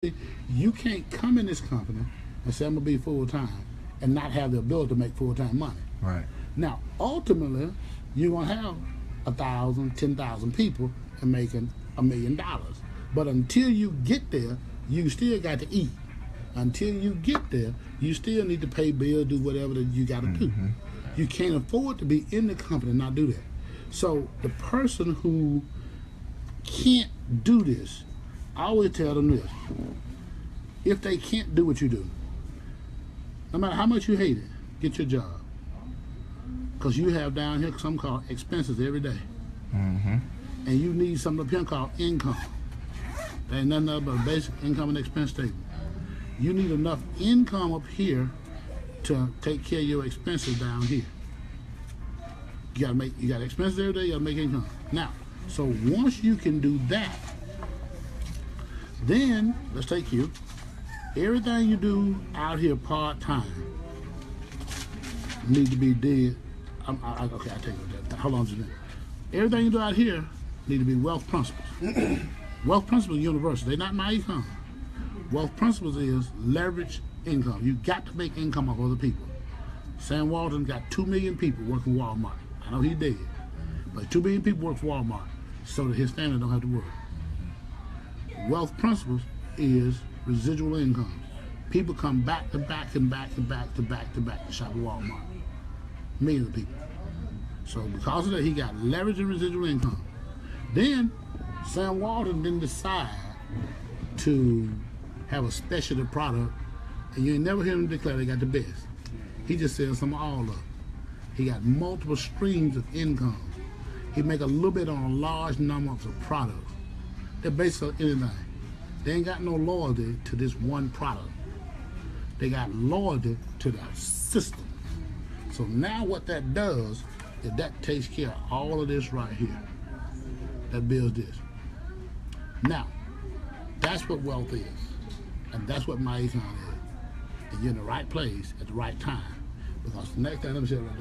You can't come in this company and say I'm gonna be full-time and not have the ability to make full-time money. Right. Now, ultimately, you're gonna have 1,000, 10,000 people and making $1 million. But until you get there, you still got to eat. Until you get there, you still need to pay bills, do whatever that you got to do. You can't afford to be in the company and not do that. So the person who can't do this, I always tell them this: if they can't do what you do, no matter how much you hate it, get your job. Because you have down here something called expenses every day. And you need something up here called income. There ain't nothing other but a basic income and expense statement. You need enough income up here to take care of your expenses down here. You got expenses every day, you gotta make income. Now, so once you can do that, then let's take you. Everything you do out here part-time need to be did. Okay, I take it. How long has it been? Everything you do out here need to be wealth principles. Wealth principles are universal. They're not MyEcon. Wealth principles is leverage income. You got to make income off other people. Sam Walton got 2 million people working Walmart. I know he dead, but 2 million people work for Walmart so that his family don't have to work. Wealth principles is residual income. People come back to back and back to back to back to back to shop at Walmart. Millions of people. So because of that, he got leverage and residual income. Then Sam Walton didn't decide to have a specialty product, and you ain't never hear him declare they got the best. He just sells some of all of it. He got multiple streams of income. He make a little bit on a large number of products. They're based on anything. They ain't got no loyalty to this one product. They got loyalty to the system. So now what that does is that takes care of all of this right here. That builds this. Now, that's what wealth is. And that's what MyEcon is. And you're in the right place at the right time. Because the next thing, let me see right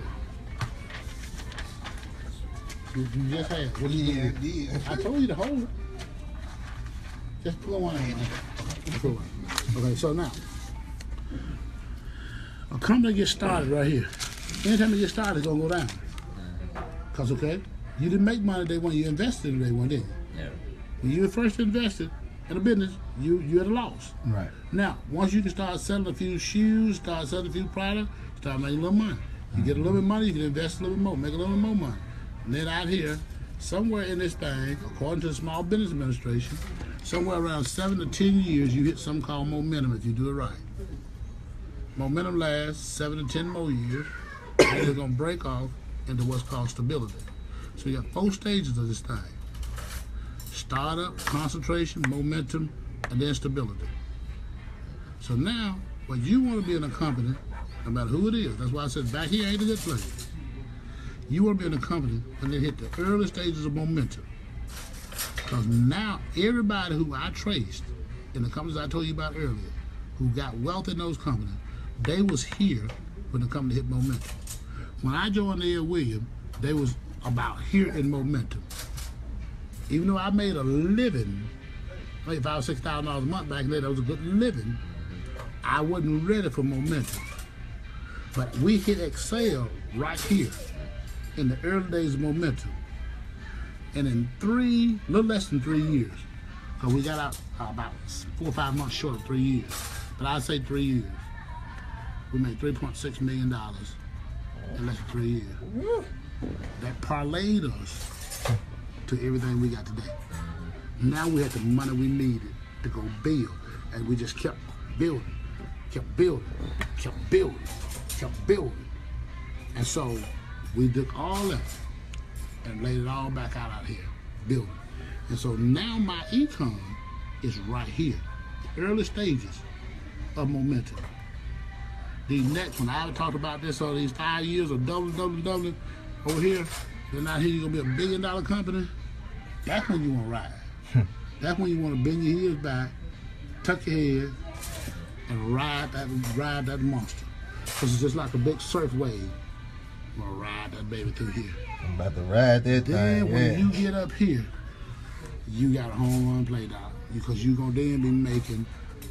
there. You just had it. What did you do? I told you to hold it. Just pull one out. Okay, so now, a company gets started right here. Anytime it gets started, it's gonna go down. Because, okay, you didn't make money day one, you invested in day one, didn't you? Yeah. When you first invested in a business, you at a loss. Right. Now, once you can start selling a few shoes, start selling a few products, start making a little money. You get a little bit of money, you can invest a little bit more, make a little bit more money. And then out here, somewhere in this thing, according to the Small Business Administration, somewhere around 7 to 10 years, you hit something called momentum if you do it right. Momentum lasts 7 to 10 more years, and it's gonna break off into what's called stability. So you got 4 stages of this thing: startup, concentration, momentum, and then stability. So now, what you want to be in a company, no matter who it is, that's why I said back here ain't a good place. You want to be in a company when they hit the early stages of momentum. Because now everybody who I traced in the companies I told you about earlier, who got wealth in those companies, they was here when the company hit momentum. When I joined Ed Williams, they was about here in momentum. Even though I made a living, like $5,000 or $6,000 a month back then, that was a good living, I wasn't ready for momentum. But we hit Excel right here in the early days of momentum. And in little less than 3 years, because we got out about 4 or 5 months short of 3 years, but I'd say 3 years, we made $3.6 million in less than 3 years. That parlayed us to everything we got today. Now we had the money we needed to go build, and we just kept building, kept building, kept building, kept building. And so we took all that and laid it all back out here, building. And so now MyEcon is right here, early stages of momentum. The next, when I talked about this all these 5 years of doubling over here, then out here you're gonna be $1 billion company. That's when you want to ride. That's when you want to bend your heels back, tuck your head, and ride that monster. Because it's just like a big surf wave. I'm gonna ride that baby through here. I'm about to ride that thing. Then when you get up here, you got a home run play, dog. Because you're gonna then be making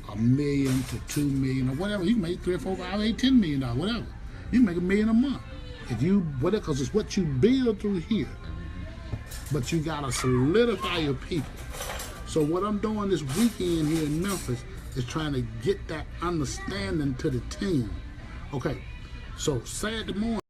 $1 million to $2 million or whatever. You can make 3 or 4, 5, 8, $10 million, whatever. You can make $1 million a month if you whatever, because it's what you build through here. But you gotta solidify your people. So what I'm doing this weekend here in Memphis is trying to get that understanding to the team. Okay, so Saturday morning.